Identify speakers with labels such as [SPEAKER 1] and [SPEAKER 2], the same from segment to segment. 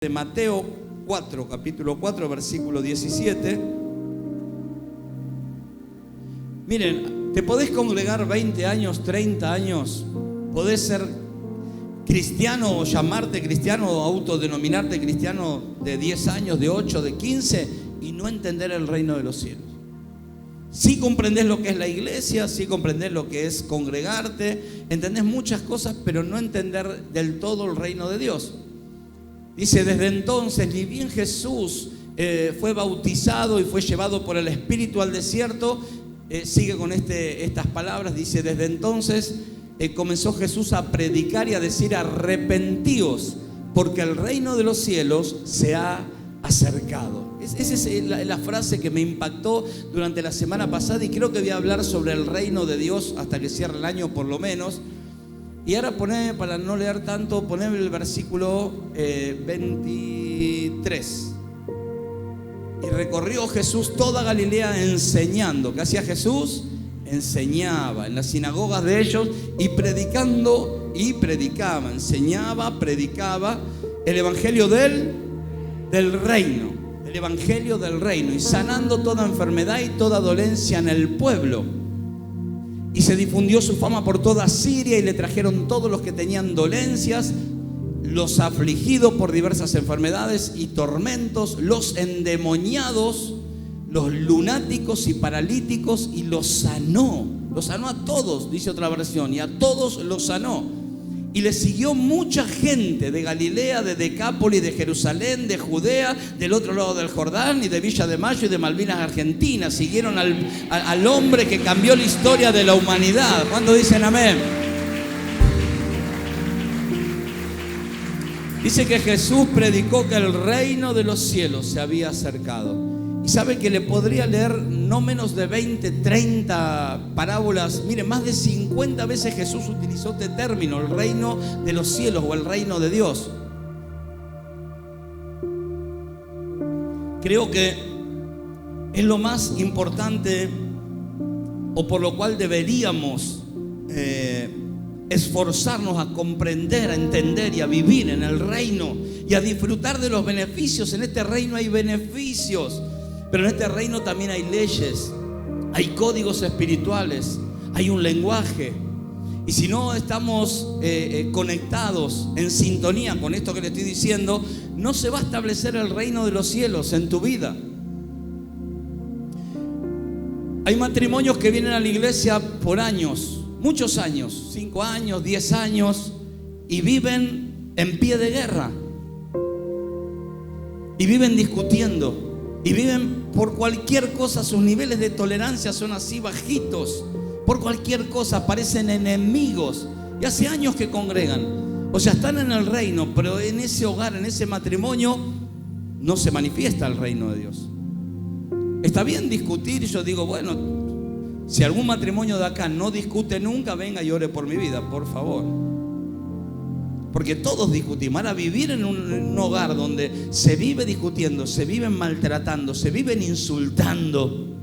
[SPEAKER 1] de Mateo 4, capítulo 4, versículo 17. Miren, te podés congregar 20 años, 30 años, podés ser cristiano o llamarte cristiano o autodenominarte cristiano de 10 años, de 8, de 15 y no entender el reino de los cielos. Sí comprendés lo que es la iglesia, sí comprendés lo que es congregarte, entendés muchas cosas, pero no entender del todo el reino de Dios. Dice, desde entonces, ni bien Jesús fue bautizado y fue llevado por el Espíritu al desierto, sigue con estas palabras, dice, desde entonces comenzó Jesús a predicar y a decir, arrepentíos, porque el reino de los cielos se ha acercado. Esa es la frase que me impactó durante la semana pasada y creo que voy a hablar sobre el reino de Dios hasta que cierre el año por lo menos. Y ahora poné, para no leer tanto, poné el versículo 23. Y recorrió Jesús toda Galilea enseñando. ¿Qué hacía Jesús? Enseñaba en las sinagogas de ellos y predicando y predicaba. Enseñaba, predicaba el evangelio del reino. El evangelio del reino. Y sanando toda enfermedad y toda dolencia en el pueblo. Y se difundió su fama por toda Siria y le trajeron todos los que tenían dolencias, los afligidos por diversas enfermedades y tormentos, los endemoniados, los lunáticos y paralíticos, y los sanó. Los sanó a todos, dice otra versión, y a todos los sanó. Y le siguió mucha gente de Galilea, de Decápolis, de Jerusalén, de Judea, del otro lado del Jordán y de Villa de Mayo y de Malvinas, Argentina. Siguieron al hombre que cambió la historia de la humanidad. ¿Cuándo dicen amén? Dice que Jesús predicó que el reino de los cielos se había acercado. Y sabe que le podría leer no menos de 20, 30 parábolas. Mire, más de 50 veces Jesús utilizó este término, el reino de los cielos o el reino de Dios. Creo que es lo más importante o por lo cual deberíamos esforzarnos a comprender, a entender y a vivir en el reino y a disfrutar de los beneficios. En este reino hay beneficios. Pero en este reino también hay leyes, hay códigos espirituales, hay un lenguaje. Y si no estamos conectados, en sintonía con esto que le estoy diciendo, no se va a establecer el reino de los cielos en tu vida. Hay matrimonios que vienen a la iglesia por años, muchos años, 5 años, 10 años, y viven en pie de guerra. Y viven discutiendo. Y viven por cualquier cosa, sus niveles de tolerancia son así bajitos. Por cualquier cosa parecen enemigos. Y hace años que congregan. O sea, están en el reino, pero en ese hogar, en ese matrimonio, no se manifiesta el reino de Dios. Está bien discutir, yo digo, bueno, si algún matrimonio de acá no discute nunca, venga y ore por mi vida, por favor. Porque todos discutimos. Ahora vivir en un hogar donde se vive discutiendo, se viven maltratando, se viven insultando,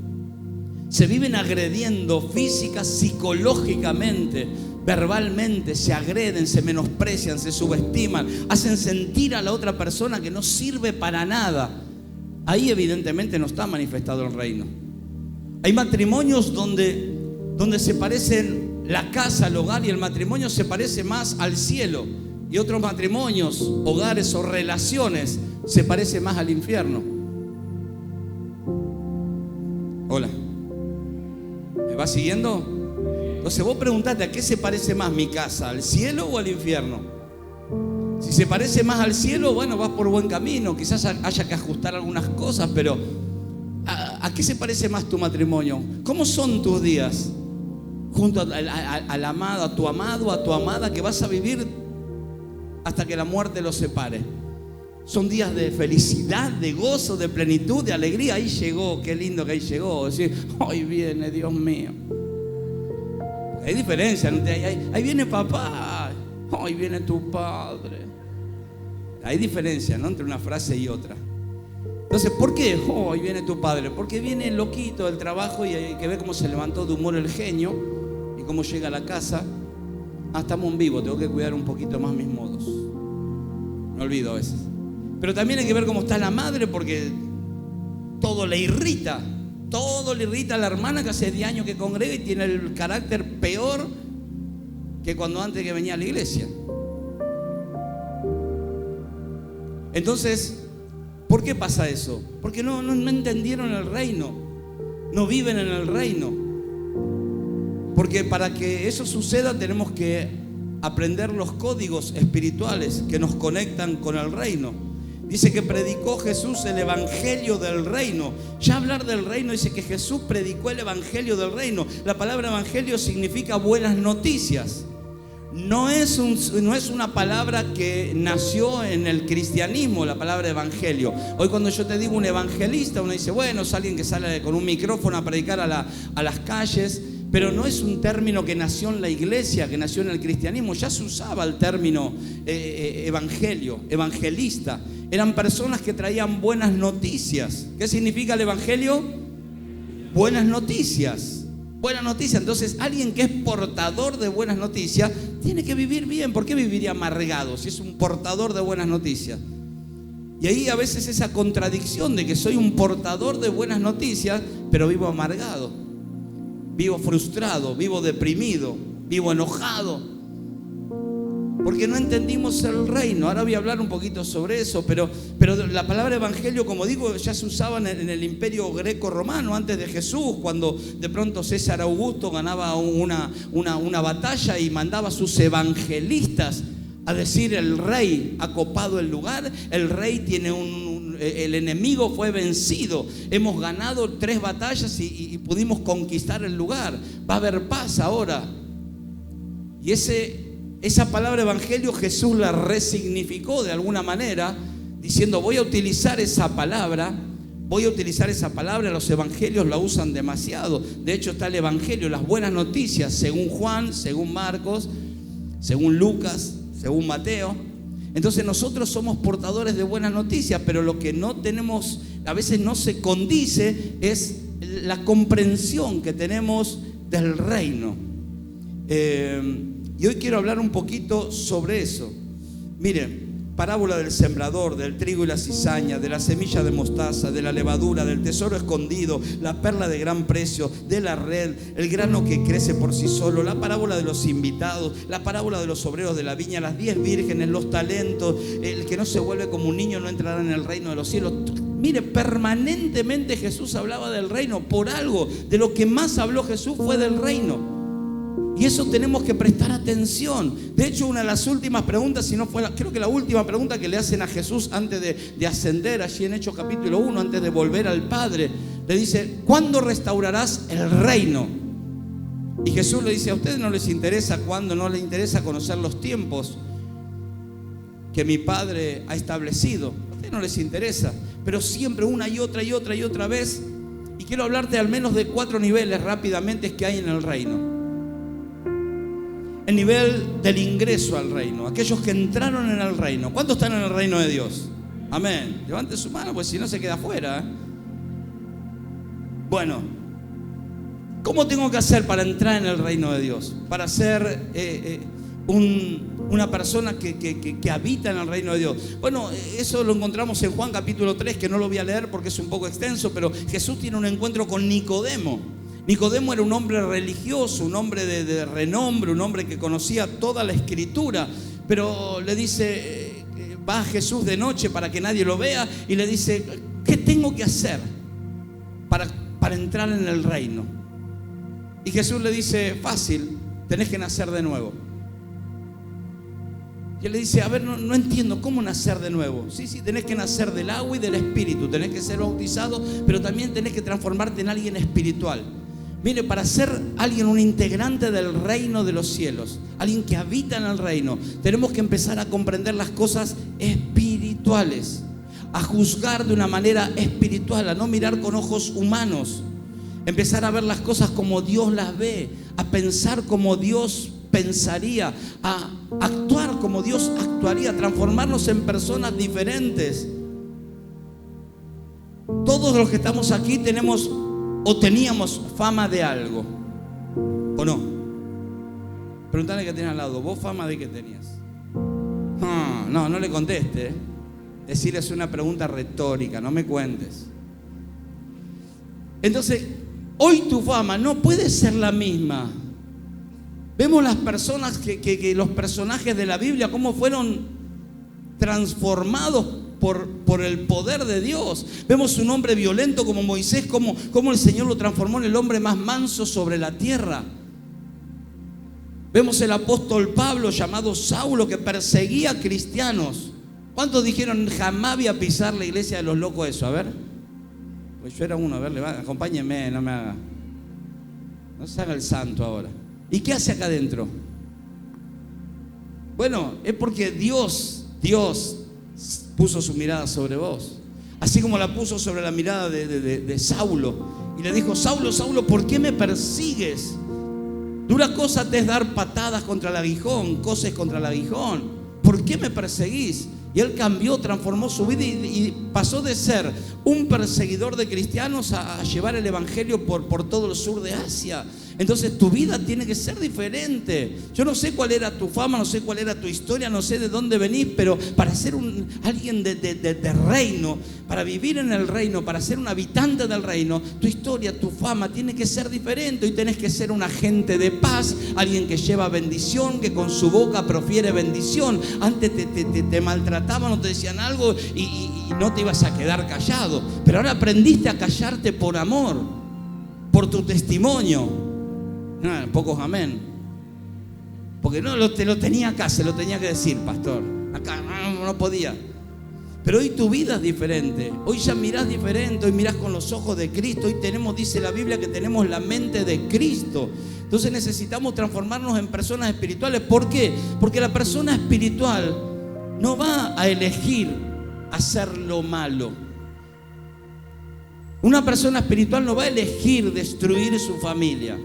[SPEAKER 1] se viven agrediendo física, psicológicamente, verbalmente, se agreden, se menosprecian, se subestiman, hacen sentir a la otra persona que no sirve para nada. Ahí evidentemente no está manifestado el reino. Hay matrimonios donde se parecen la casa, el hogar y el matrimonio se parece más al cielo. Y otros matrimonios, hogares o relaciones se parece más al infierno. Hola. ¿Me vas siguiendo? Entonces vos preguntate, ¿a qué se parece más mi casa? ¿Al cielo o al infierno? Si se parece más al cielo, bueno, vas por buen camino. Quizás haya que ajustar algunas cosas, pero ¿a qué se parece más tu matrimonio? ¿Cómo son tus días? Junto al amado, a tu amado, a tu amada que vas a vivir hasta que la muerte los separe. Son días de felicidad, de gozo, de plenitud, de alegría. Ahí llegó, qué lindo que ahí llegó. Decir, hoy viene, Dios mío. Hay diferencia, ¿no? Ahí viene papá, hoy viene tu padre. Hay diferencia, ¿no? Entre una frase y otra. Entonces, ¿por qué hoy viene tu padre? Porque viene el loquito del trabajo y hay que ver cómo se levantó de humor el genio y cómo llega a la casa. Estamos en vivo, tengo que cuidar un poquito más mis modos. Me olvido a veces. Pero también hay que ver cómo está la madre, porque todo le irrita. Todo le irrita a la hermana que hace 10 años que congrega y tiene el carácter peor que cuando antes que venía a la iglesia. Entonces, ¿por qué pasa eso? Porque no entendieron el reino, no viven en el reino. Porque para que eso suceda tenemos que aprender los códigos espirituales que nos conectan con el reino. Dice que predicó Jesús el evangelio del reino. Ya hablar del reino dice que Jesús predicó el evangelio del reino. La palabra evangelio significa buenas noticias. No es una palabra que nació en el cristianismo, la palabra evangelio. Hoy cuando yo te digo un evangelista, uno dice, bueno, es alguien que sale con un micrófono a predicar a las calles. Pero no es un término que nació en la iglesia, que nació en el cristianismo. Ya se usaba el término evangelio, evangelista. Eran personas que traían buenas noticias. ¿Qué significa el evangelio? Buenas noticias. Buenas noticias. Entonces, alguien que es portador de buenas noticias tiene que vivir bien. ¿Por qué viviría amargado si es un portador de buenas noticias? Y ahí a veces esa contradicción de que soy un portador de buenas noticias, pero vivo amargado, vivo frustrado, vivo deprimido, vivo enojado, porque no entendimos el reino. Ahora voy a hablar un poquito sobre eso, pero la palabra evangelio, como digo, ya se usaba en el imperio greco-romano antes de Jesús, cuando de pronto César Augusto ganaba una batalla y mandaba a sus evangelistas a decir: el rey ha copado el lugar, el rey tiene el enemigo fue vencido, hemos ganado 3 batallas y pudimos conquistar el lugar, va a haber paz ahora. Y esa palabra evangelio Jesús la resignificó de alguna manera, diciendo: voy a utilizar esa palabra. Los evangelios la usan demasiado. De hecho está el evangelio, las buenas noticias, según Juan, según Marcos, según Lucas, según Mateo. Entonces nosotros somos portadores de buenas noticias, pero lo que no tenemos, a veces no se condice, es la comprensión que tenemos del reino. Y hoy quiero hablar un poquito sobre eso. Miren, parábola del sembrador, del trigo y la cizaña, de la semilla de mostaza, de la levadura, del tesoro escondido, la perla de gran precio, de la red, el grano que crece por sí solo, la parábola de los invitados, la parábola de los obreros de la viña, las 10 vírgenes, los talentos, el que no se vuelve como un niño no entrará en el reino de los cielos. Mire, permanentemente Jesús hablaba del reino. Por algo, de lo que más habló Jesús fue del reino. Y eso tenemos que prestar atención. De hecho, una de las últimas preguntas, si no fue creo que la última pregunta que le hacen a Jesús antes de ascender, allí en Hechos capítulo 1, antes de volver al Padre, le dice: ¿cuándo restaurarás el reino? Y Jesús le dice: a ustedes no les interesa cuándo, no les interesa conocer los tiempos que mi Padre ha establecido. A ustedes no les interesa, pero siempre una y otra vez. Y quiero hablarte al menos de 4 niveles rápidamente que hay en el reino. El nivel del ingreso al reino, aquellos que entraron en el reino. ¿Cuántos están en el reino de Dios? Amén. Levante su mano, pues si no se queda afuera. Bueno, ¿cómo tengo que hacer para entrar en el reino de Dios? Para ser una persona que habita en el reino de Dios. Bueno, eso lo encontramos en Juan capítulo 3, que no lo voy a leer porque es un poco extenso, pero Jesús tiene un encuentro con Nicodemo. Nicodemo era un hombre religioso, un hombre de renombre, un hombre que conocía toda la escritura, pero le dice, va a Jesús de noche para que nadie lo vea y le dice: ¿qué tengo que hacer para entrar en el reino? Y Jesús le dice: fácil, tenés que nacer de nuevo. Y él le dice: a ver, no entiendo, ¿cómo nacer de nuevo? Sí, tenés que nacer del agua y del espíritu, tenés que ser bautizado, pero también tenés que transformarte en alguien espiritual. Mire, para ser alguien, un integrante del reino de los cielos, alguien que habita en el reino, tenemos que empezar a comprender las cosas espirituales, a juzgar de una manera espiritual, a no mirar con ojos humanos, empezar a ver las cosas como Dios las ve, a pensar como Dios pensaría, a actuar como Dios actuaría, transformarnos en personas diferentes. Todos los que estamos aquí tenemos o teníamos fama de algo, ¿o no? Preguntale que tenés al lado: ¿vos fama de qué tenías? No le conteste. decirles una pregunta retórica, no me cuentes. Entonces, hoy tu fama no puede ser la misma. Vemos las personas que los personajes de la Biblia, cómo fueron transformados por el poder de Dios. Vemos un hombre violento como Moisés, cómo el Señor lo transformó en el hombre más manso sobre la tierra. Vemos el apóstol Pablo, llamado Saulo, que perseguía a cristianos. ¿Cuántos dijeron jamás voy a pisar la iglesia de los locos eso? A ver, pues yo era uno. A ver, acompáñenme, no me haga, no se haga el santo ahora. ¿Y qué hace acá adentro? Bueno, es porque Dios puso su mirada sobre vos, así como la puso sobre la mirada de Saulo, y le dijo: Saulo, Saulo, ¿por qué me persigues? Dura cosa te es dar patadas contra el aguijón, coces contra el aguijón. ¿Por qué me perseguís? Y él cambió, transformó su vida y pasó de ser un perseguidor de cristianos a llevar el evangelio por todo el sur de Asia. Entonces tu vida tiene que ser diferente. Yo no sé cuál era tu fama, no sé cuál era tu historia, no sé de dónde venís, pero para ser alguien de reino, para vivir en el reino, para ser un habitante del reino, tu historia, tu fama tiene que ser diferente. Y tenés que ser un agente de paz, alguien que lleva bendición, que con su boca profiere bendición. Antes te maltrataban o te decían algo y no te ibas a quedar callado, pero ahora aprendiste a callarte por amor, por tu testimonio. No, pocos amén. Porque te lo tenía acá, se lo tenía que decir, pastor. Acá no podía. Pero hoy tu vida es diferente. Hoy ya mirás diferente. Hoy mirás con los ojos de Cristo. Hoy dice la Biblia que tenemos la mente de Cristo. Entonces necesitamos transformarnos en personas espirituales. ¿Por qué? Porque la persona espiritual no va a elegir hacer lo malo. Una persona espiritual no va a elegir destruir su familia.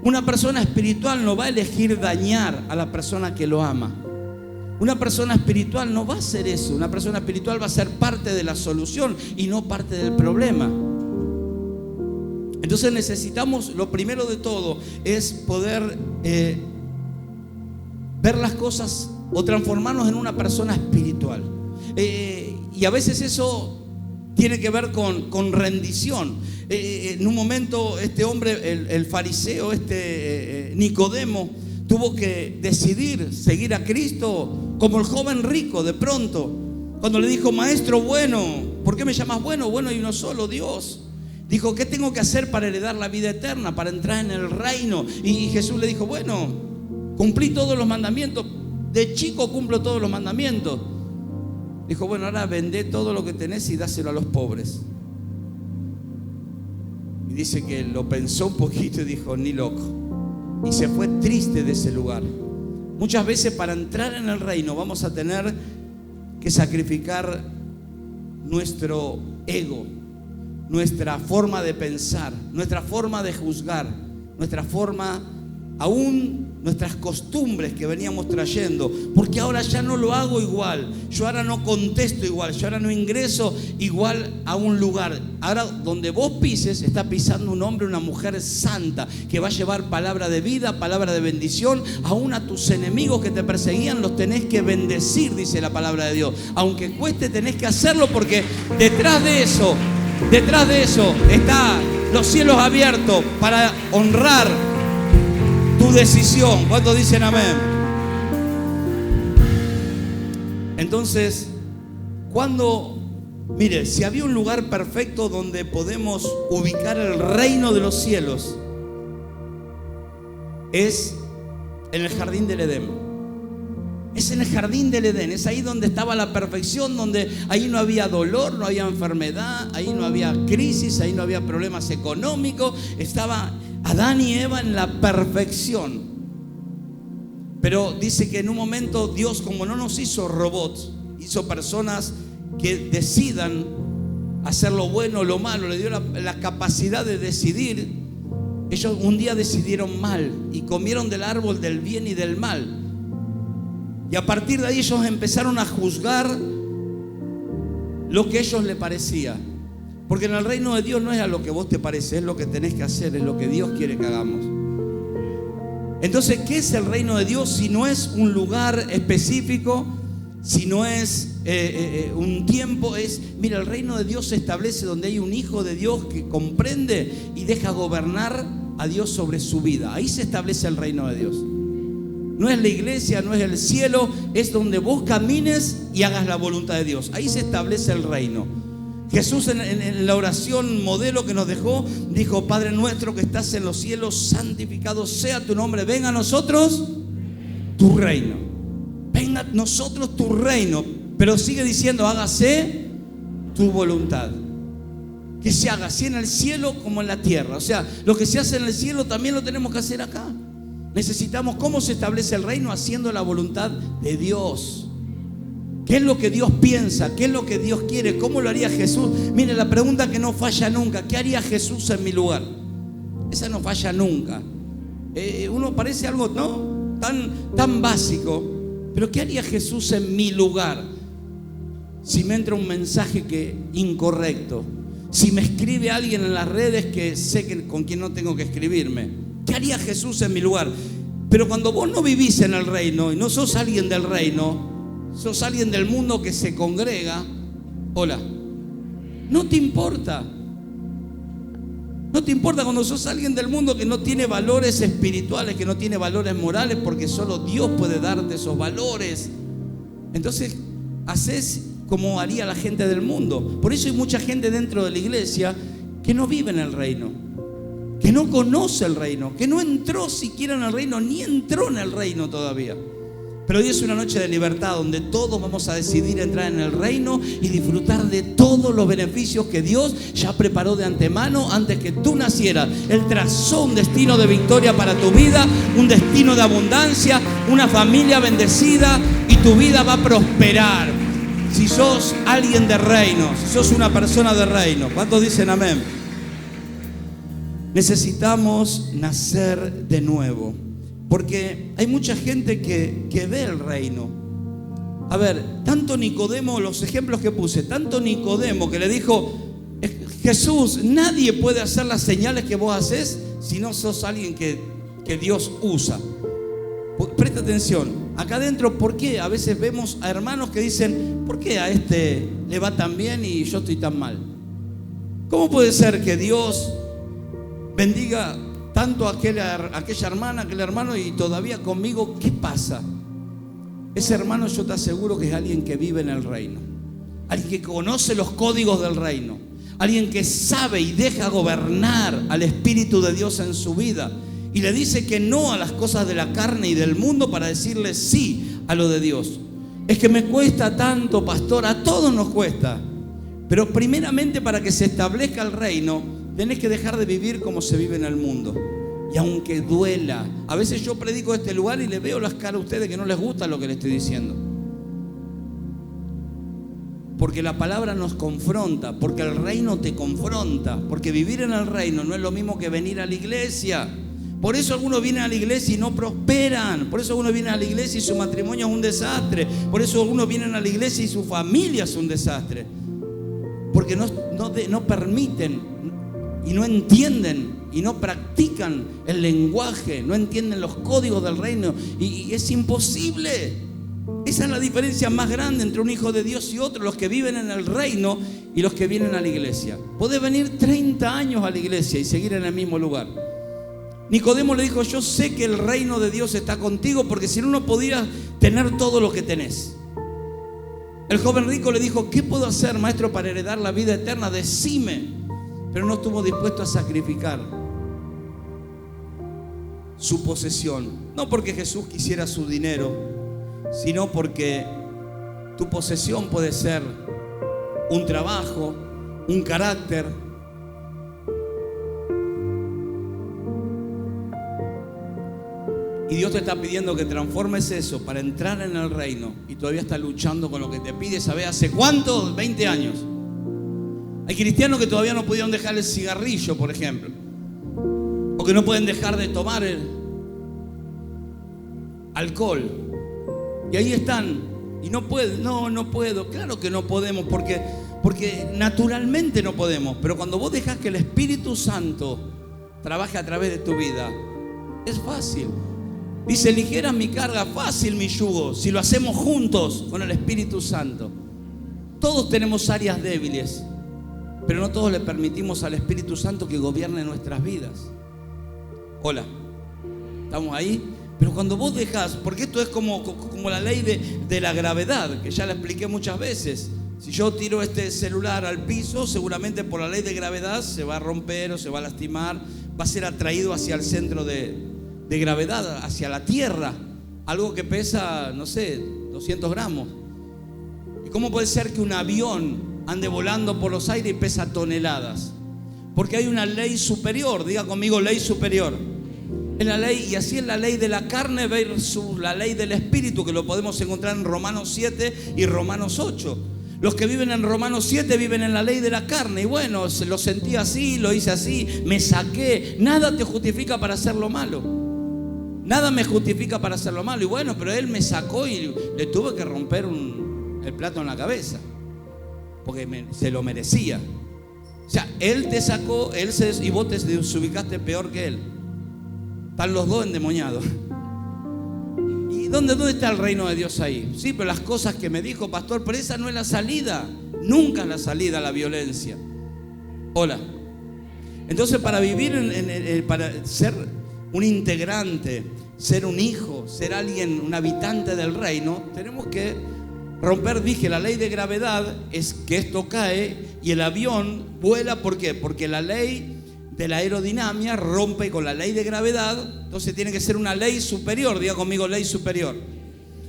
[SPEAKER 1] Una persona espiritual no va a elegir dañar a la persona que lo ama. Una persona espiritual no va a hacer eso. Una persona espiritual va a ser parte de la solución y no parte del problema. Entonces necesitamos, lo primero de todo es poder ver las cosas o transformarnos en una persona espiritual. Y a veces eso tiene que ver con rendición. En un momento este hombre, el fariseo, Nicodemo, tuvo que decidir seguir a Cristo como el joven rico. De pronto, cuando le dijo: maestro bueno, ¿por qué me llamas bueno? Bueno hay uno solo, Dios. Dijo: ¿qué tengo que hacer para heredar la vida eterna, para entrar en el reino? Y Jesús le dijo: bueno, cumplí todos los mandamientos. De chico cumplo todos los mandamientos. Dijo: bueno, ahora vendé todo lo que tenés y dáselo a los pobres. Y dice que lo pensó un poquito y dijo: ni loco. Y se fue triste de ese lugar. Muchas veces para entrar en el reino vamos a tener que sacrificar nuestro ego, nuestra forma de pensar, nuestra forma de juzgar, nuestra forma, aún nuestras costumbres que veníamos trayendo, porque ahora ya no lo hago igual, yo ahora no contesto igual, yo ahora no ingreso igual a un lugar. Ahora donde vos pises está pisando un hombre, una mujer santa que va a llevar palabra de vida, palabra de bendición. Aún a tus enemigos que te perseguían los tenés que bendecir, dice la palabra de Dios. Aunque cueste, tenés que hacerlo, porque detrás de eso está los cielos abiertos para honrar tu decisión. ¿Cuántos dicen amén? Entonces, mire, si había un lugar perfecto donde podemos ubicar el reino de los cielos, es en el jardín del Edén. Es en el jardín del Edén, es ahí donde estaba la perfección, donde ahí no había dolor, no había enfermedad, ahí no había crisis, ahí no había problemas económicos. Estaba Adán y Eva en la perfección. Pero dice que en un momento Dios, como no nos hizo robots, hizo personas que decidan hacer lo bueno o lo malo, le dio la capacidad de decidir. Ellos un día decidieron mal y comieron del árbol del bien y del mal. Y a partir de ahí ellos empezaron a juzgar lo que a ellos les parecía. Porque en el reino de Dios no es a lo que vos te parece, es lo que tenés que hacer, es lo que Dios quiere que hagamos. Entonces, ¿qué es el reino de Dios si no es un lugar específico si no es un tiempo, mira, el reino de Dios se establece donde hay un hijo de Dios que comprende y deja gobernar a Dios sobre su vida. Ahí se establece el reino de Dios. No es la iglesia, no es el cielo, es donde vos camines y hagas la voluntad de Dios. Ahí se establece el reino. Jesús en la oración modelo que nos dejó, dijo: Padre nuestro que estás en los cielos, santificado sea tu nombre, venga a nosotros tu reino. Venga a nosotros tu reino. Pero sigue diciendo: hágase tu voluntad. Que se haga así en el cielo como en la tierra. O sea, lo que se hace en el cielo también lo tenemos que hacer acá. Necesitamos, ¿cómo se establece el reino? Haciendo la voluntad de Dios. ¿Qué es lo que Dios piensa? ¿Qué es lo que Dios quiere? ¿Cómo lo haría Jesús? Mire, la pregunta que no falla nunca: ¿qué haría Jesús en mi lugar? Esa no falla nunca. Uno parece algo, ¿no?, tan básico. Pero ¿qué haría Jesús en mi lugar? Si me entra un mensaje incorrecto, si me escribe alguien en las redes que sé con quién no tengo que escribirme, ¿qué haría Jesús en mi lugar? Pero cuando vos no vivís en el reino y no sos alguien del reino, sos alguien del mundo que se congrega, hola, no te importa. No te importa cuando sos alguien del mundo que no tiene valores espirituales, que no tiene valores morales, porque solo Dios puede darte esos valores. Entonces, haces como haría la gente del mundo. Por eso hay mucha gente dentro de la iglesia que no vive en el reino, que no conoce el reino, que no entró siquiera en el reino, ni entró en el reino todavía. Pero hoy es una noche de libertad donde todos vamos a decidir entrar en el reino y disfrutar de todos los beneficios que Dios ya preparó de antemano antes que tú nacieras. Él trazó un destino de victoria para tu vida, un destino de abundancia, una familia bendecida, y tu vida va a prosperar. Si sos alguien de reino, si sos una persona de reino, ¿cuántos dicen amén? Necesitamos nacer de nuevo. Porque hay mucha gente que ve el reino. A ver, tanto Nicodemo, los ejemplos que puse, tanto Nicodemo que le dijo: Jesús, nadie puede hacer las señales que vos haces si no sos alguien que Dios usa. Presta atención, acá adentro, ¿por qué a veces vemos a hermanos que dicen: ¿por qué a este le va tan bien y yo estoy tan mal? ¿Cómo puede ser que Dios bendiga tanto a aquella hermana, aquel hermano, y todavía conmigo? ¿Qué pasa? Ese hermano, yo te aseguro que es alguien que vive en el reino, alguien que conoce los códigos del reino, alguien que sabe y deja gobernar al Espíritu de Dios en su vida, y le dice que no a las cosas de la carne y del mundo para decirle sí a lo de Dios. Es que me cuesta tanto, pastor. A todos nos cuesta, pero primeramente, para que se establezca el reino, tenés que dejar de vivir como se vive en el mundo. Y aunque duela, a veces yo predico este lugar y le veo las caras a ustedes que no les gusta lo que les estoy diciendo. Porque la palabra nos confronta, porque el reino te confronta, porque vivir en el reino no es lo mismo que venir a la iglesia. Por eso algunos vienen a la iglesia y no prosperan. Por eso algunos vienen a la iglesia y su matrimonio es un desastre. Por eso algunos vienen a la iglesia y su familia es un desastre. Porque no permiten y no entienden y no practican el lenguaje, no entienden los códigos del reino, y es imposible. Esa es la diferencia más grande entre un hijo de Dios y otro: los que viven en el reino y los que vienen a la iglesia. Podés venir 30 años a la iglesia y seguir en el mismo lugar. Nicodemo le dijo: yo sé que el reino de Dios está contigo, porque si no, no podías tener todo lo que tenés. El joven rico le dijo: ¿qué puedo hacer, maestro, para heredar la vida eterna? Decime. Pero no estuvo dispuesto a sacrificar su posesión. No porque Jesús quisiera su dinero, sino porque tu posesión puede ser un trabajo, un carácter. Y Dios te está pidiendo que transformes eso para entrar en el reino, y todavía estás luchando con lo que te pide. ¿Sabes hace cuánto? 20 años. Hay cristianos que todavía no pudieron dejar el cigarrillo, por ejemplo, o que no pueden dejar de tomar el alcohol, y ahí están y no pueden. No puedo. Claro que no podemos, porque naturalmente no podemos. Pero cuando vos dejás que el Espíritu Santo trabaje a través de tu vida, es fácil. Dice, ligera mi carga, fácil mi yugo, si lo hacemos juntos con el Espíritu Santo. Todos tenemos áreas débiles, pero no todos le permitimos al Espíritu Santo que gobierne nuestras vidas. Hola, ¿estamos ahí? Pero cuando vos dejás, porque esto es como la ley de la gravedad, que ya la expliqué muchas veces. Si yo tiro este celular al piso, seguramente por la ley de gravedad se va a romper o se va a lastimar, va a ser atraído hacia el centro de gravedad, hacia la tierra. Algo que pesa, no sé, 200 gramos. ¿Y cómo puede ser que un avión ande volando por los aires y pesa toneladas? Porque hay una ley superior. Diga conmigo, ley superior. Es la ley, y así es la ley de la carne versus la ley del Espíritu, que lo podemos encontrar en Romanos 7 y Romanos 8. Los que viven en Romanos 7 viven en la ley de la carne. Y bueno, lo sentí así, lo hice así, me saqué. Nada te justifica para hacer lo malo. Nada me justifica para hacer lo malo. Y bueno, pero él me sacó y le tuve que romper el plato en la cabeza, porque se lo merecía. O sea, él te sacó, y vos te desubicaste peor que él. Están los dos endemoniados. ¿Y dónde está el reino de Dios ahí? Sí, pero las cosas que me dijo, pastor, pero esa no es la salida. Nunca es la salida a la violencia. Hola. Entonces, para vivir, para ser un integrante, ser un hijo, ser alguien, un habitante del reino, tenemos que romper, dije, la ley de gravedad es que esto cae y el avión vuela. ¿Por qué? Porque la ley de la aerodinámica rompe con la ley de gravedad. Entonces tiene que ser una ley superior. Diga conmigo, ley superior.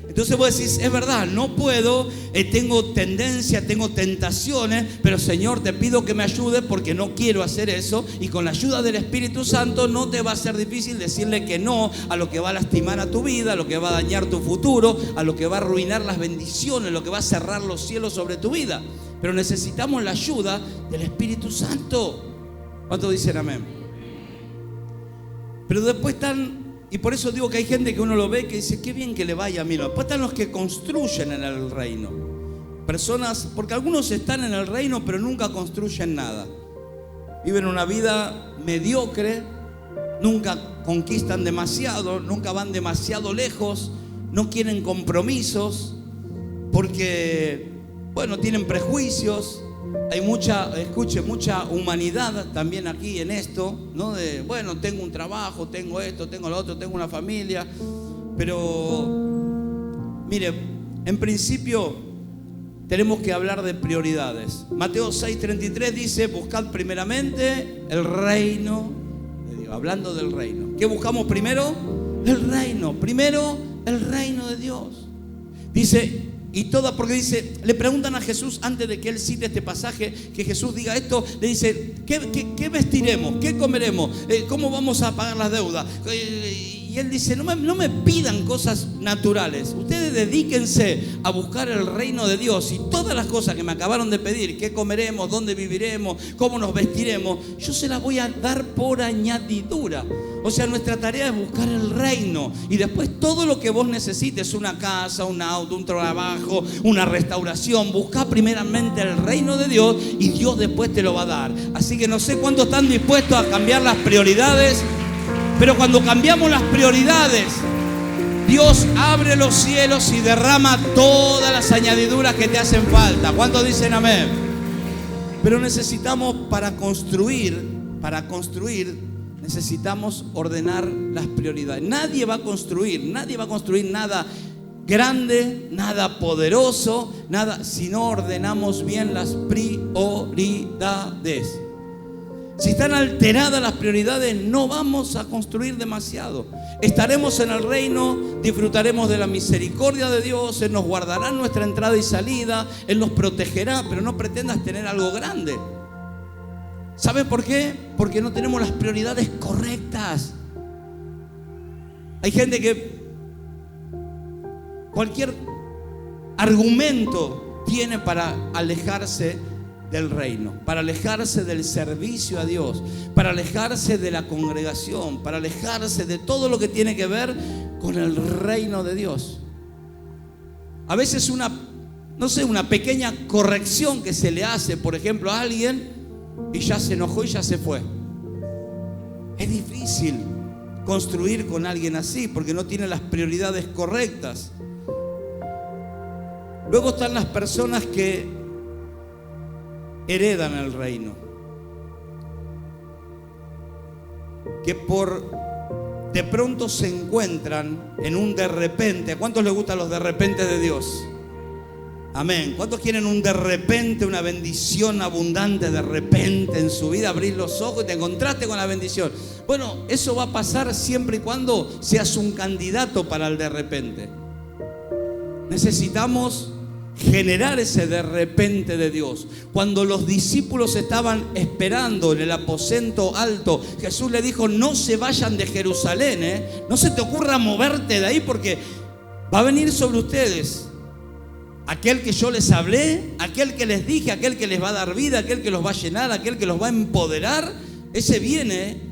[SPEAKER 1] Entonces vos decís, es verdad, no puedo, tengo tendencia, tengo tentaciones, pero Señor, te pido que me ayudes porque no quiero hacer eso. Y con la ayuda del Espíritu Santo no te va a ser difícil decirle que no a lo que va a lastimar a tu vida, a lo que va a dañar tu futuro, a lo que va a arruinar las bendiciones, lo que va a cerrar los cielos sobre tu vida. Pero necesitamos la ayuda del Espíritu Santo. ¿Cuántos dicen amén? Pero después están, y por eso digo que hay gente que uno lo ve que dice, qué bien que le vaya a mí. Después están los que construyen en el reino. Personas, porque algunos están en el reino pero nunca construyen nada. Viven una vida mediocre, nunca conquistan demasiado, nunca van demasiado lejos, no quieren compromisos, porque, bueno, tienen prejuicios. Hay mucha humanidad también aquí en esto, ¿no? De, bueno, tengo un trabajo, tengo esto, tengo lo otro, tengo una familia. Pero, mire, en principio tenemos que hablar de prioridades. Mateo 6:33 dice, buscad primeramente el reino de Dios. Hablando del reino. ¿Qué buscamos primero? El reino. Primero, el reino de Dios. Dice, porque dice, le preguntan a Jesús antes de que él cite este pasaje, que Jesús diga esto, le dice, ¿qué vestiremos? ¿Qué comeremos? ¿Cómo vamos a pagar las deudas? Y él dice, no me pidan cosas naturales. Ustedes dedíquense a buscar el reino de Dios, y todas las cosas que me acabaron de pedir, qué comeremos, dónde viviremos, cómo nos vestiremos, yo se las voy a dar por añadidura. O sea, nuestra tarea es buscar el reino, y después todo lo que vos necesites, una casa, un auto, un trabajo, una restauración, busca primeramente el reino de Dios y Dios después te lo va a dar. Así que no sé cuántos están dispuestos a cambiar las prioridades, pero cuando cambiamos las prioridades, Dios abre los cielos y derrama todas las añadiduras que te hacen falta. ¿Cuántos dicen amén? Pero necesitamos, para construir, necesitamos ordenar las prioridades. Nadie va a construir nada grande, nada poderoso, nada, si no ordenamos bien las prioridades. Si están alteradas las prioridades, no vamos a construir demasiado. Estaremos en el reino, disfrutaremos de la misericordia de Dios, Él nos guardará nuestra entrada y salida, Él nos protegerá, pero no pretendas tener algo grande. ¿Sabe por qué? Porque no tenemos las prioridades correctas. Hay gente que cualquier argumento tiene para alejarse del reino, para alejarse del servicio a Dios, para alejarse de la congregación, para alejarse de todo lo que tiene que ver con el reino de Dios. A veces una pequeña corrección que se le hace, por ejemplo, a alguien, y ya se enojó y ya se fue. Es difícil construir con alguien así, porque no tiene las prioridades correctas. Luego están las personas que heredan el reino, que de pronto se encuentran en un de repente. ¿A cuántos les gustan los de repente de Dios? Amén. ¿Cuántos quieren un de repente, una bendición abundante de repente en su vida? Abrir los ojos y te encontraste con la bendición. Bueno, eso va a pasar siempre y cuando seas un candidato para el de repente. Necesitamos generar ese de repente de Dios. Cuando los discípulos estaban esperando en el aposento alto, Jesús le dijo: no se vayan de Jerusalén, no se te ocurra moverte de ahí, porque va a venir sobre ustedes aquel que yo les hablé, aquel que les dije, aquel que les va a dar vida, aquel que los va a llenar, aquel que los va a empoderar. Ese viene.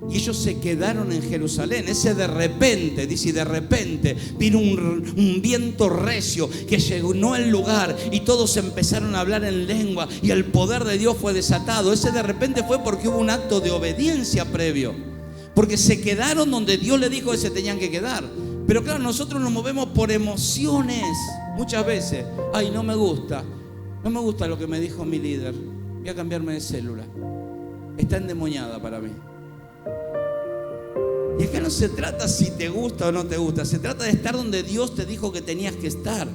[SPEAKER 1] Y ellos se quedaron en Jerusalén. Ese de repente, dice, de repente vino un viento recio que llenó el lugar y todos empezaron a hablar en lengua y el poder de Dios fue desatado. Ese de repente fue porque hubo un acto de obediencia previo, porque se quedaron donde Dios les dijo que se tenían que quedar. Pero claro, nosotros nos movemos por emociones muchas veces. Ay, no me gusta lo que me dijo mi líder, voy a cambiarme de célula, está endemoniada para mí. Y acá no se trata si te gusta o no te gusta, se trata de estar donde Dios te dijo que tenías que estar,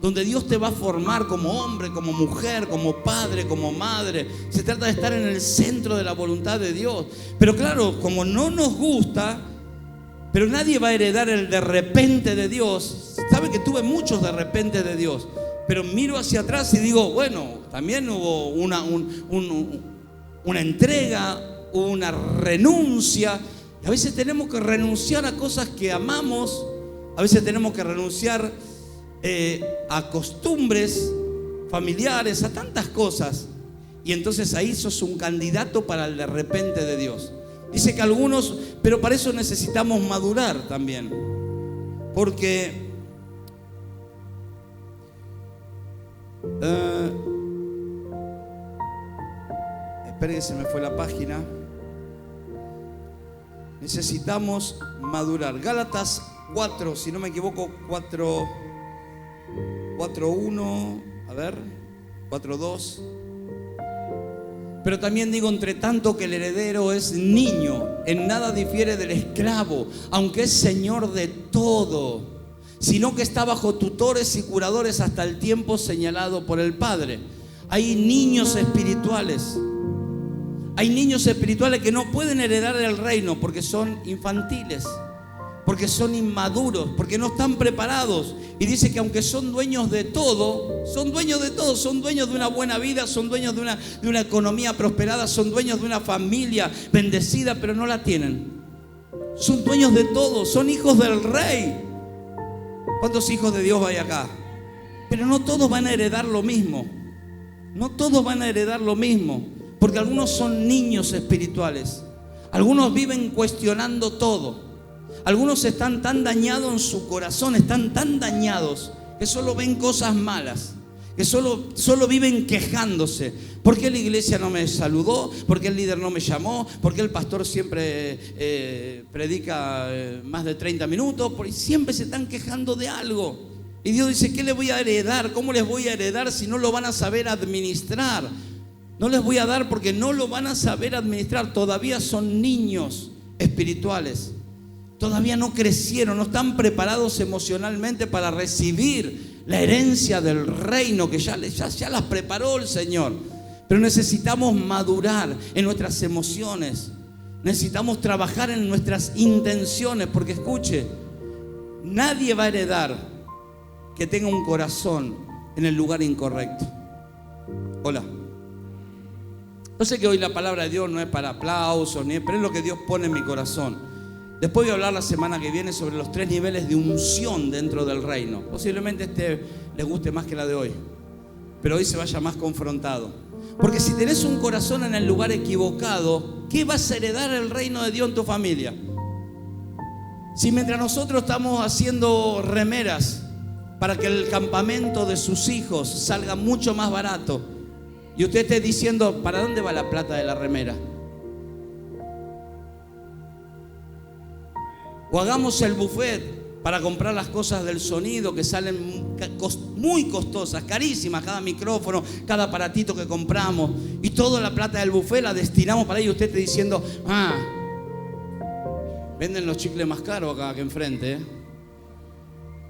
[SPEAKER 1] donde Dios te va a formar como hombre, como mujer, como padre, como madre. Se trata de estar en el centro de la voluntad de Dios. Pero claro, como no nos gusta, pero nadie va a heredar el de repente de Dios. Sabe que tuve muchos de repente de Dios, pero miro hacia atrás y digo, bueno, también hubo una entrega, una renuncia. A veces tenemos que renunciar a cosas que amamos, a veces tenemos que renunciar a costumbres familiares, a tantas cosas. Y entonces ahí sos un candidato para el de repente de Dios. Dice que algunos, pero para eso necesitamos madurar también. Porque esperen que se me fue la página. Necesitamos madurar. Gálatas 4, si no me equivoco, 4:1, a ver, 4:2. Pero también digo, entre tanto que el heredero es niño, en nada difiere del esclavo, aunque es señor de todo, sino que está bajo tutores y curadores hasta el tiempo señalado por el Padre. Hay niños espirituales. Hay niños espirituales que no pueden heredar el reino porque son infantiles, porque son inmaduros, porque no están preparados. Y dice que aunque son dueños de todo, son dueños de una buena vida, son dueños de una economía prosperada, son dueños de una familia bendecida, pero no la tienen. Son dueños de todo, son hijos del rey. ¿Cuántos hijos de Dios hay acá? Pero no todos van a heredar lo mismo. No todos van a heredar lo mismo. Porque algunos son niños espirituales. Algunos viven cuestionando todo. Algunos están tan dañados en su corazón, están tan dañados que solo ven cosas malas, que solo viven quejándose. ¿Por qué la iglesia no me saludó? ¿Por qué el líder no me llamó? ¿Por qué el pastor siempre predica más de 30 minutos? Porque siempre se están quejando de algo. Y Dios dice, ¿qué les voy a heredar? ¿Cómo les voy a heredar si no lo van a saber administrar? No les voy a dar porque no lo van a saber administrar. Todavía son niños espirituales. Todavía no crecieron, no están preparados emocionalmente para recibir la herencia del reino que ya las preparó el Señor. Pero necesitamos madurar en nuestras emociones. Necesitamos trabajar en nuestras intenciones. Porque escuche, nadie va a heredar que tenga un corazón en el lugar incorrecto. Hola. Yo sé que hoy la palabra de Dios no es para aplausos, pero es lo que Dios pone en mi corazón. Después voy a hablar la semana que viene sobre los 3 niveles de unción dentro del reino. Posiblemente les guste más que la de hoy, pero hoy se vaya más confrontado. Porque si tenés un corazón en el lugar equivocado, ¿qué vas a heredar el reino de Dios en tu familia? Si mientras nosotros estamos haciendo remeras para que el campamento de sus hijos salga mucho más barato, y usted esté diciendo, ¿para dónde va la plata de la remera? O hagamos el buffet para comprar las cosas del sonido que salen muy costosas, carísimas, cada micrófono, cada aparatito que compramos, y toda la plata del buffet la destinamos para ello. Usted está diciendo, venden los chicles más caros acá que enfrente,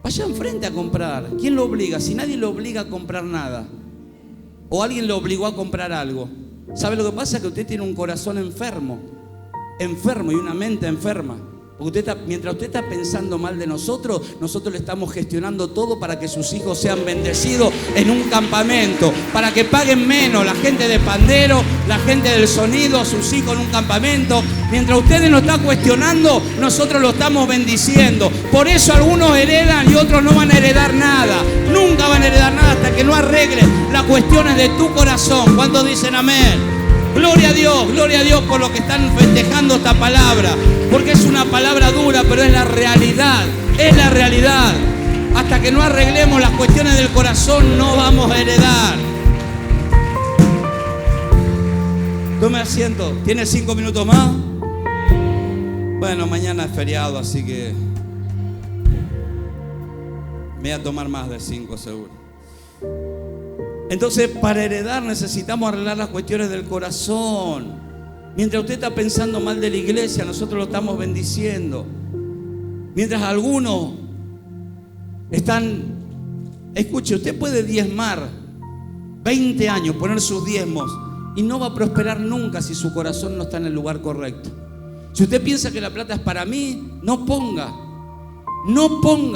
[SPEAKER 1] Vaya enfrente a comprar. ¿Quién lo obliga? Si nadie lo obliga a comprar nada, o alguien lo obligó a comprar algo. ¿Sabe lo que pasa? Que usted tiene un corazón enfermo y una mente enferma. Porque mientras usted está pensando mal de nosotros le estamos gestionando todo para que sus hijos sean bendecidos en un campamento, para que paguen menos la gente de pandero, la gente del sonido, sus hijos en un campamento. Mientras ustedes nos están cuestionando, nosotros lo estamos bendiciendo. Por eso algunos heredan y otros no van a heredar nada. Nunca van a heredar nada hasta que no arreglen las cuestiones de tu corazón. ¿Cuántos dicen amén? Gloria a Dios por lo que están festejando esta palabra, porque es una palabra dura, pero es la realidad, Hasta que no arreglemos las cuestiones del corazón, no vamos a heredar. Tome asiento. ¿Tiene 5 minutos más? Bueno, mañana es feriado, así que me voy a tomar más de 5 seguro. Entonces, para heredar necesitamos arreglar las cuestiones del corazón. Mientras usted está pensando mal de la iglesia, nosotros lo estamos bendiciendo. Mientras algunos están... Escuche, usted puede diezmar 20 años, poner sus diezmos, y no va a prosperar nunca si su corazón no está en el lugar correcto. Si usted piensa que la plata es para mí, no ponga,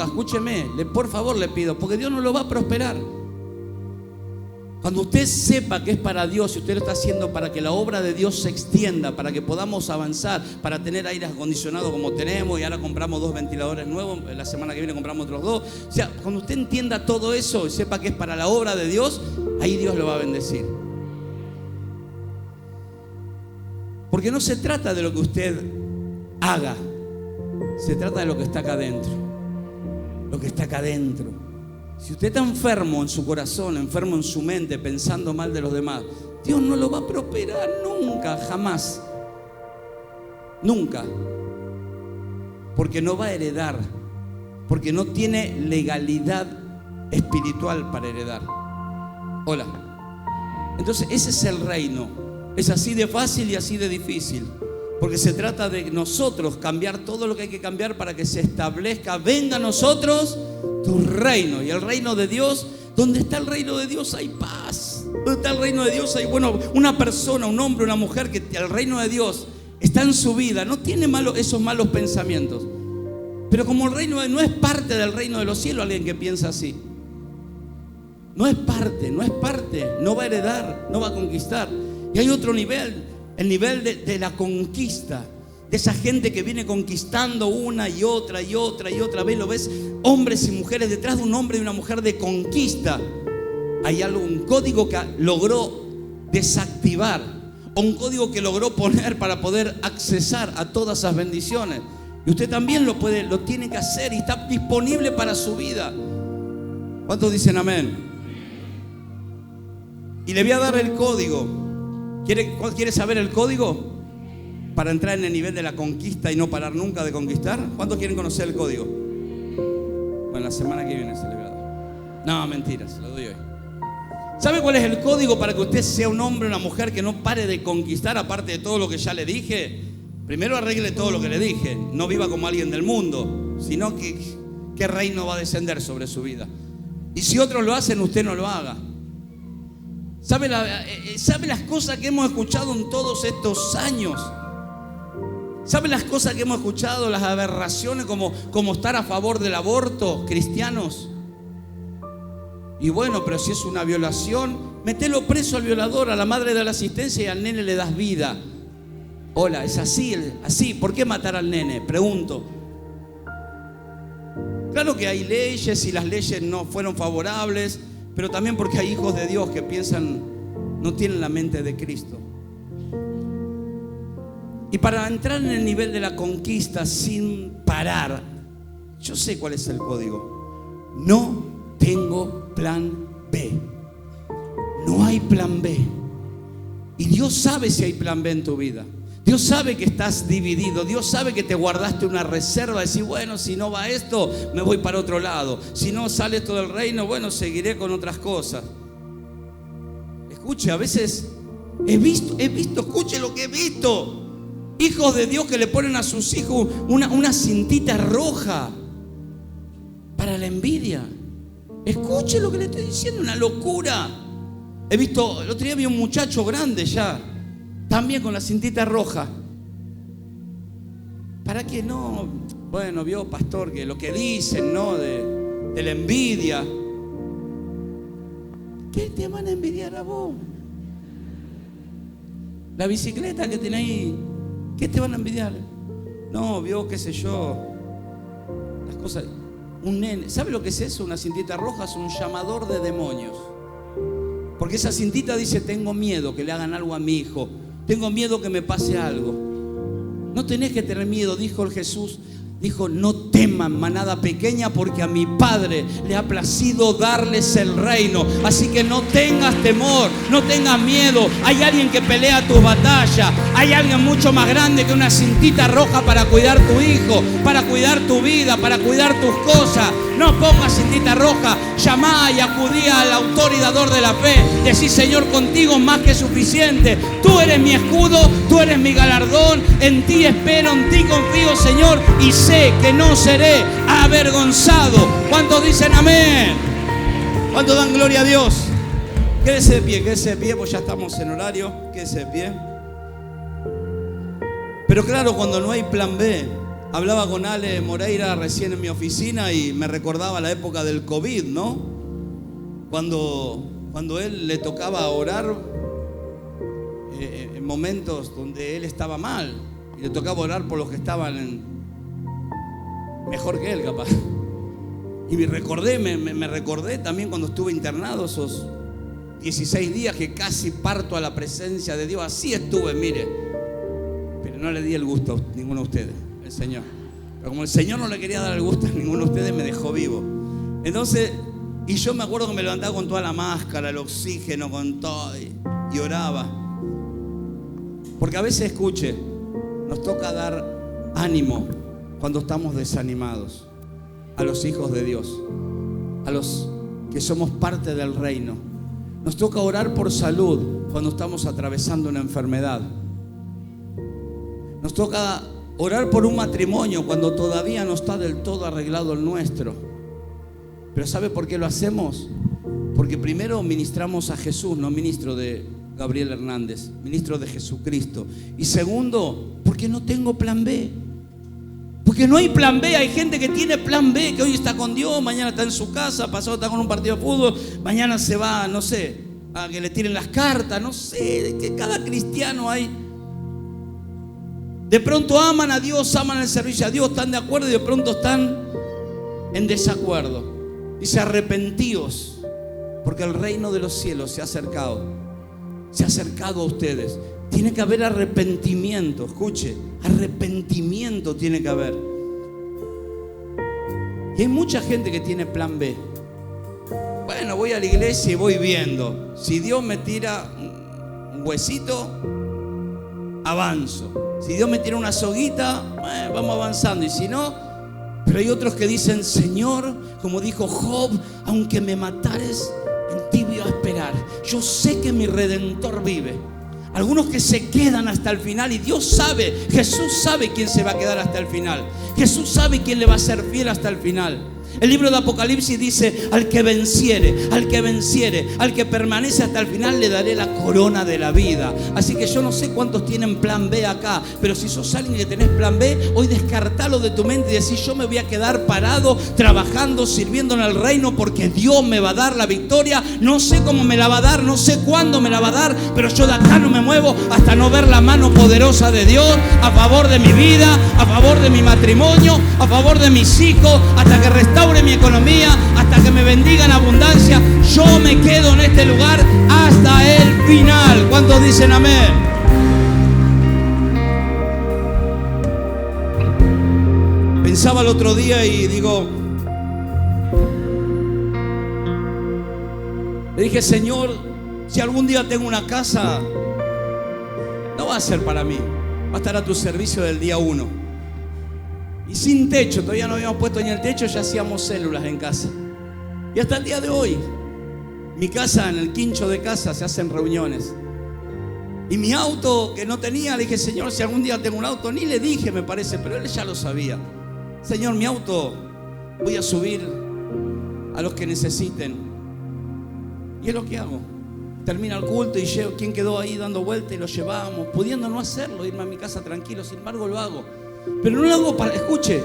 [SPEAKER 1] escúcheme, por favor le pido, porque Dios no lo va a prosperar. Cuando usted sepa que es para Dios y usted lo está haciendo para que la obra de Dios se extienda, para que podamos avanzar, para tener aire acondicionado como tenemos, y ahora compramos 2 ventiladores nuevos, la semana que viene compramos otros 2. O sea, cuando usted entienda todo eso y sepa que es para la obra de Dios, ahí Dios lo va a bendecir. Porque no se trata de lo que usted haga, se trata de lo que está acá adentro. Lo que está acá adentro. Si usted está enfermo en su corazón, enfermo en su mente, pensando mal de los demás, Dios no lo va a prosperar nunca, jamás. Nunca. Porque no va a heredar. Porque no tiene legalidad espiritual para heredar. Hola. Entonces ese es el reino. Es así de fácil y así de difícil. Porque se trata de nosotros cambiar todo lo que hay que cambiar para que se establezca, venga a nosotros tu reino. Y el reino de Dios, donde está el reino de Dios hay paz. Donde está el reino de Dios hay, una persona, un hombre, una mujer que el reino de Dios está en su vida, no tiene esos malos pensamientos. Pero como el reino no es parte del reino de los cielos, alguien que piensa así, no es parte, no va a heredar, no va a conquistar. Y hay otro nivel, el nivel de la conquista, de esa gente que viene conquistando una y otra vez. Lo ves, hombres y mujeres, detrás de un hombre y una mujer de conquista hay un código que logró desactivar, o un código que logró poner para poder accesar a todas esas bendiciones. Y usted también lo tiene que hacer, y está disponible para su vida. ¿Cuántos dicen amén? Y le voy a dar el código. ¿Quiere saber el código? Para entrar en el nivel de la conquista y no parar nunca de conquistar. ¿Cuántos quieren conocer el código? Bueno, la semana que viene se le va a dar. No, mentira, se lo doy hoy. ¿Sabe cuál es el código para que usted sea un hombre o una mujer que no pare de conquistar, aparte de todo lo que ya le dije? Primero arregle todo lo que le dije. No viva como alguien del mundo, sino ¿qué reino va a descender sobre su vida? Y si otros lo hacen, usted no lo haga. ¿Sabe las cosas que hemos escuchado en todos estos años? ¿Sabe las cosas que hemos escuchado? Las aberraciones como estar a favor del aborto, cristianos. Y bueno, pero si es una violación, metelo preso al violador, a la madre de la asistencia, y al nene le das vida. Hola, es así. ¿Por qué matar al nene? Pregunto. Claro que hay leyes y las leyes no fueron favorables, pero también porque hay hijos de Dios que piensan, no tienen la mente de Cristo. Y para entrar en el nivel de la conquista sin parar, yo sé cuál es el código. No tengo plan B. No hay plan B. Y Dios sabe si hay plan B en tu vida. Dios sabe que estás dividido. Dios sabe que te guardaste una reserva. Decir, bueno, si no va esto, me voy para otro lado. Si no sale esto del reino, bueno, seguiré con otras cosas. Escuche, a veces he visto, escuche lo que he visto. Hijos de Dios que le ponen a sus hijos una cintita roja para la envidia. Escuche lo que le estoy diciendo, una locura. He visto, el otro día vi un muchacho grande ya, también con la cintita roja. ¿Para qué no? Bueno, vio, pastor, que lo que dicen, ¿no? De la envidia. ¿Qué te van a envidiar a vos? La bicicleta que tenés ahí, ¿qué te van a envidiar? No, vio, qué sé yo, las cosas. Un nene, ¿sabe lo que es eso? Una cintita roja es un llamador de demonios. Porque esa cintita dice, tengo miedo que le hagan algo a mi hijo. Tengo miedo que me pase algo. No tenés que tener miedo, dijo el Jesús. Dijo, no teman, manada pequeña, porque a mi Padre le ha placido darles el reino. Así que no tengas temor, no tengas miedo. Hay alguien que pelea tus batallas. Hay alguien mucho más grande que una cintita roja para cuidar tu hijo, para cuidar tu vida, para cuidar tus cosas. No pongas cintita roja. Llamá y acudí al autor y dador de la fe. Decí, Señor, contigo más que suficiente. Tú eres mi escudo, tú eres mi galardón. En ti espero, en ti confío, Señor, y sé que no seré avergonzado. ¿Cuántos dicen amén? ¿Cuántos dan gloria a Dios? Quédese de pie, pues ya estamos en horario. Quédese de pie. Pero claro, cuando no hay plan B. Hablaba con Ale Moreira recién en mi oficina y me recordaba la época del COVID, ¿no? Cuando él le tocaba orar en momentos donde él estaba mal y le tocaba orar por los que estaban mejor que él, capaz. Y me recordé también cuando estuve internado esos 16 días que casi parto a la presencia de Dios. Así estuve, mire. Pero no le di el gusto a ninguno de ustedes. El Señor. Pero como el Señor no le quería dar el gusto a ninguno de ustedes, me dejó vivo. Entonces, y yo me acuerdo que me levantaba con toda la máscara, el oxígeno, con todo, y oraba. Porque a veces, escuche, nos toca dar ánimo cuando estamos desanimados a los hijos de Dios, a los que somos parte del reino. Nos toca orar por salud cuando estamos atravesando una enfermedad. Nos toca orar por un matrimonio cuando todavía no está del todo arreglado el nuestro. Pero ¿sabe por qué lo hacemos? Porque primero ministramos a Jesús, no ministro de Gabriel Hernández, ministro de Jesucristo. Y segundo, porque no tengo plan B. Porque no hay plan B. Hay gente que tiene plan B, que hoy está con Dios, mañana está en su casa, pasado está con un partido de fútbol, mañana se va, no sé, a que le tiren las cartas, no sé, que cada cristiano hay. De pronto aman a Dios, aman el servicio a Dios, están de acuerdo y de pronto están en desacuerdo. Dice, arrepentíos, porque el reino de los cielos se ha acercado a ustedes. Tiene que haber arrepentimiento, escuche, arrepentimiento tiene que haber. Y hay mucha gente que tiene plan B. Bueno, voy a la iglesia y voy viendo. Si Dios me tira un huesito, avanzo. Si Dios me tira una soguita, vamos avanzando. Y si no, pero hay otros que dicen, Señor, como dijo Job, aunque me matares, en ti voy a esperar. Yo sé que mi Redentor vive. Algunos que se quedan hasta el final y Dios sabe, Jesús sabe quién se va a quedar hasta el final. Jesús sabe quién le va a ser fiel hasta el final. El libro de Apocalipsis dice, al que venciere, al que permanece hasta el final, le daré la corona de la vida. Así que yo no sé cuántos tienen plan B acá, pero si sos alguien que tenés plan B, hoy descartalo de tu mente y decís, yo me voy a quedar parado, trabajando, sirviendo en el reino, porque Dios me va a dar la victoria. No sé cómo me la va a dar, no sé cuándo me la va a dar, pero yo de acá no me muevo hasta no ver la mano poderosa de Dios a favor de mi vida, a favor de mi matrimonio, a favor de mis hijos, hasta que restaure mi economía, hasta que me bendiga en abundancia. Yo me quedo en este lugar hasta el final. ¿Cuántos dicen amén? Pensaba el otro día y digo, le dije, Señor, si algún día tengo una casa, no va a ser para mí, Va a estar a tu servicio del día 1. Y sin techo, todavía no habíamos puesto ni el techo, ya hacíamos células en casa. Y hasta el día de hoy, mi casa, en el quincho de casa, se hacen reuniones. Y mi auto que no tenía, le dije, Señor, si algún día tengo un auto, ni le dije, me parece, pero él ya lo sabía. Señor, mi auto voy a subir a los que necesiten. Y es lo que hago. Termina el culto y llevo quien quedó ahí dando vuelta y lo llevamos, pudiendo no hacerlo, irme a mi casa tranquilo. Sin embargo lo hago. Pero no lo hago para, escuche,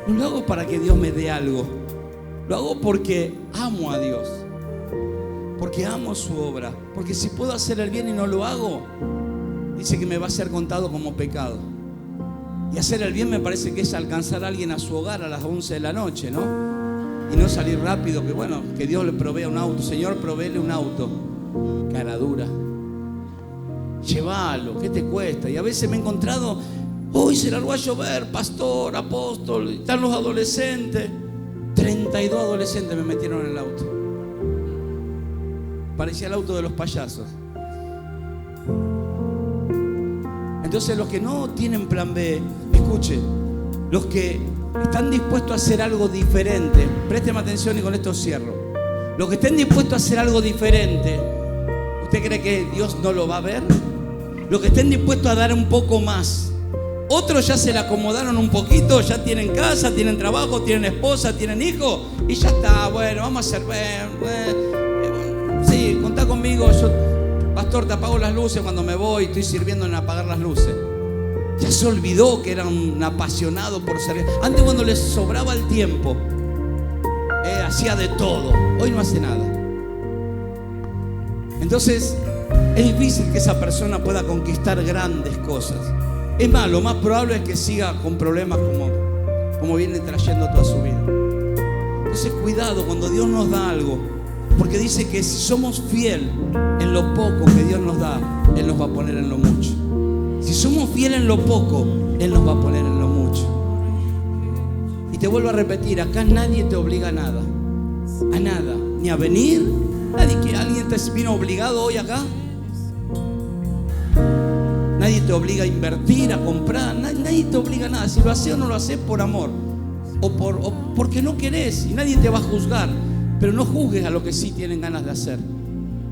[SPEAKER 1] no lo hago para que Dios me dé algo. Lo hago porque amo a Dios, porque amo su obra. Porque si puedo hacer el bien y no lo hago, dice que me va a ser contado como pecado. Y hacer el bien me parece que es alcanzar a alguien a su hogar a las 11 de la noche, ¿no? Y no salir rápido, que bueno, que Dios le provea un auto. Señor, provéele un auto. Cara dura. Llévalo, ¿qué te cuesta? Y a veces me he encontrado, hoy se largó a llover, pastor, apóstol, están los adolescentes. 32 adolescentes me metieron en el auto. Parecía el auto de los payasos. Entonces los que no tienen plan B, escuche, los que están dispuestos a hacer algo diferente, présteme atención y con esto cierro. Los que estén dispuestos a hacer algo diferente, ¿usted cree que Dios no lo va a ver? Los que estén dispuestos a dar un poco más. Otros ya se le acomodaron un poquito, ya tienen casa, tienen trabajo, tienen esposa, tienen hijos y ya está, bueno, vamos a hacer, sí, contá conmigo, yo, pastor, te apago las luces cuando me voy, estoy sirviendo en apagar las luces. Ya se olvidó que era un apasionado por servir. Antes, cuando les sobraba el tiempo, hacía de todo. Hoy no hace nada. Entonces es difícil que esa persona pueda conquistar grandes cosas. Es más, lo más probable es que siga con problemas como viene trayendo toda su vida. Entonces cuidado cuando Dios nos da algo, porque dice que si somos fiel en lo poco que Dios nos da, Él nos va a poner en lo mucho. Si somos fieles en lo poco, Él nos va a poner en lo mucho. Y te vuelvo a repetir, acá nadie te obliga a nada. A nada, ni a venir. ¿Alguien te vino obligado hoy acá? Nadie te obliga a invertir, a comprar. Nadie te obliga a nada. Si lo haces o no lo haces por amor o porque no querés, y nadie te va a juzgar. Pero no juzgues a los que sí tienen ganas de hacer.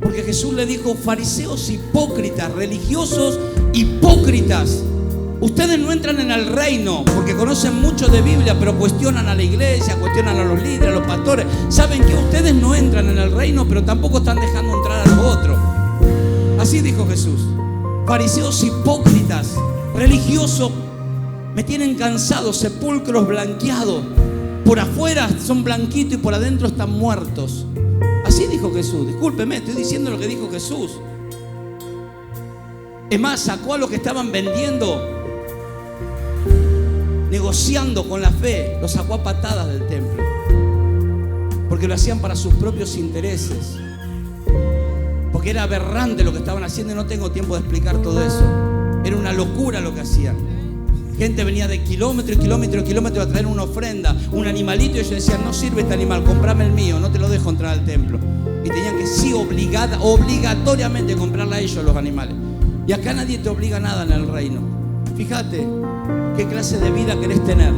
[SPEAKER 1] Porque Jesús le dijo, fariseos hipócritas, religiosos hipócritas, ustedes no entran en el reino, porque conocen mucho de Biblia, pero cuestionan a la iglesia, cuestionan a los líderes, a los pastores. Saben que ustedes no entran en el reino, pero tampoco están dejando entrar a los otros. Así dijo Jesús. Fariseos hipócritas, religiosos, me tienen cansado, sepulcros blanqueados. Por afuera son blanquitos y por adentro están muertos. Así dijo Jesús. Discúlpeme, estoy diciendo lo que dijo Jesús. Es más, sacó a los que estaban vendiendo, negociando con la fe, los sacó a patadas del templo, porque lo hacían para sus propios intereses, porque era aberrante lo que estaban haciendo y no tengo tiempo de explicar todo eso. Era una locura lo que hacían. Gente venía de kilómetro y kilómetro y kilómetro a traer una ofrenda, un animalito, y ellos decían, no sirve este animal, comprame el mío, no te lo dejo entrar al templo. Y tenían que sí obligatoriamente comprarle a ellos los animales. Y acá nadie te obliga a nada en el reino. Fíjate qué clase de vida querés tener.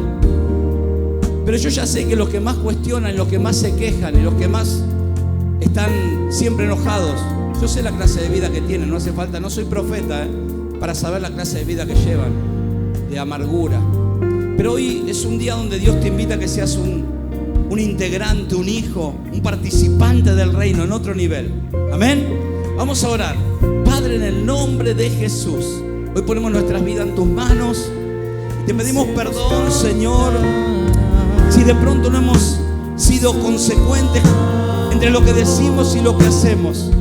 [SPEAKER 1] Pero yo ya sé que los que más cuestionan, los que más se quejan y los que más están siempre enojados, yo sé la clase de vida que tienen, no hace falta, no soy profeta para saber la clase de vida que llevan, de amargura. Pero hoy es un día donde Dios te invita a que seas un integrante, un hijo, un participante del reino en otro nivel. Amén. Vamos a orar. Padre, en el nombre de Jesús, hoy ponemos nuestras vidas en tus manos. Te pedimos perdón, Señor, si de pronto no hemos sido consecuentes entre lo que decimos y lo que hacemos.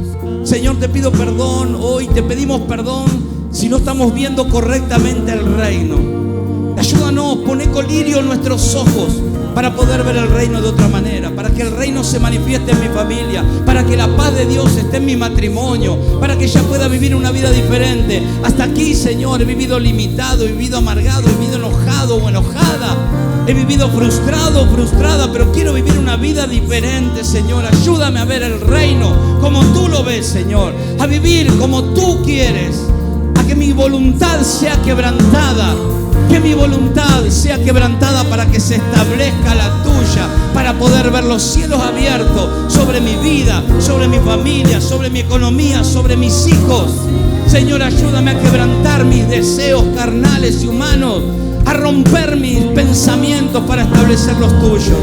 [SPEAKER 1] Señor, te pido perdón hoy, te pedimos perdón si no estamos viendo correctamente el reino. Ayúdanos, poné colirio en nuestros ojos para poder ver el reino de otra manera, para que el reino se manifieste en mi familia, para que la paz de Dios esté en mi matrimonio, para que ella pueda vivir una vida diferente. Hasta aquí, Señor, he vivido limitado, he vivido amargado, he vivido enojado o enojada, he vivido frustrado, frustrada, pero quiero vivir una vida diferente, Señor. Ayúdame a ver el reino como tú lo ves, Señor, a vivir como tú quieres, a que mi voluntad sea quebrantada. Que mi voluntad sea quebrantada para que se establezca la tuya, para poder ver los cielos abiertos sobre mi vida, sobre mi familia, sobre mi economía, sobre mis hijos. Señor, ayúdame a quebrantar mis deseos carnales y humanos, a romper mis pensamientos para establecer los tuyos,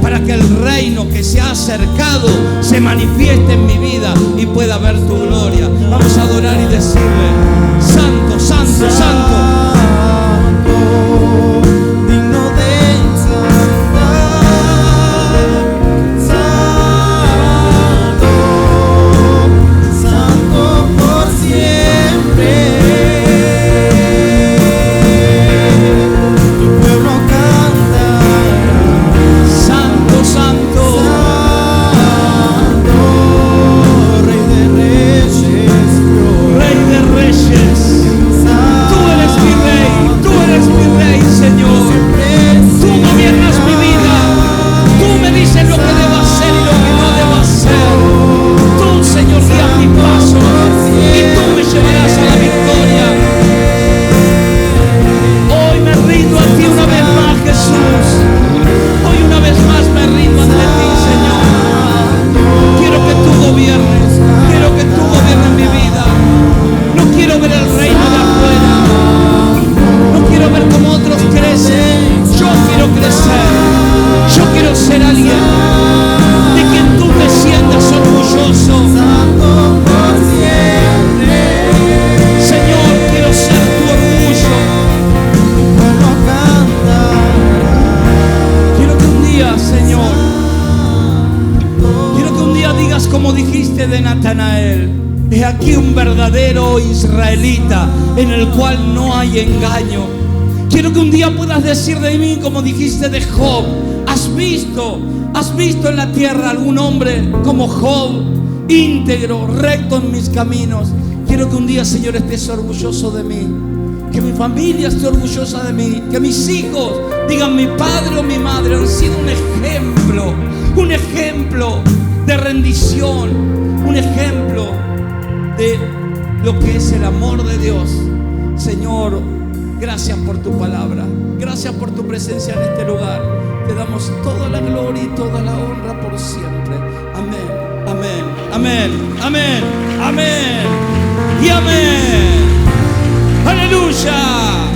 [SPEAKER 1] para que el reino que se ha acercado se manifieste en mi vida y pueda ver tu gloria. Vamos a adorar y decirle: Santo, Santo, Santo. De Natanael: he aquí un verdadero israelita en el cual no hay engaño. Quiero que un día puedas decir de mí como dijiste de Job: ¿Has visto en la tierra algún hombre como Job, íntegro, recto en mis caminos? Quiero que un día, Señor, estés orgulloso de mí, que mi familia esté orgullosa de mí, que mis hijos digan: mi padre o mi madre han sido un ejemplo de rendición, un ejemplo de lo que es el amor de Dios. Señor, gracias por tu palabra, gracias por tu presencia en este lugar. Te damos toda la gloria y toda la honra por siempre. Amén, amén, amén, amén, amén y amén. Aleluya.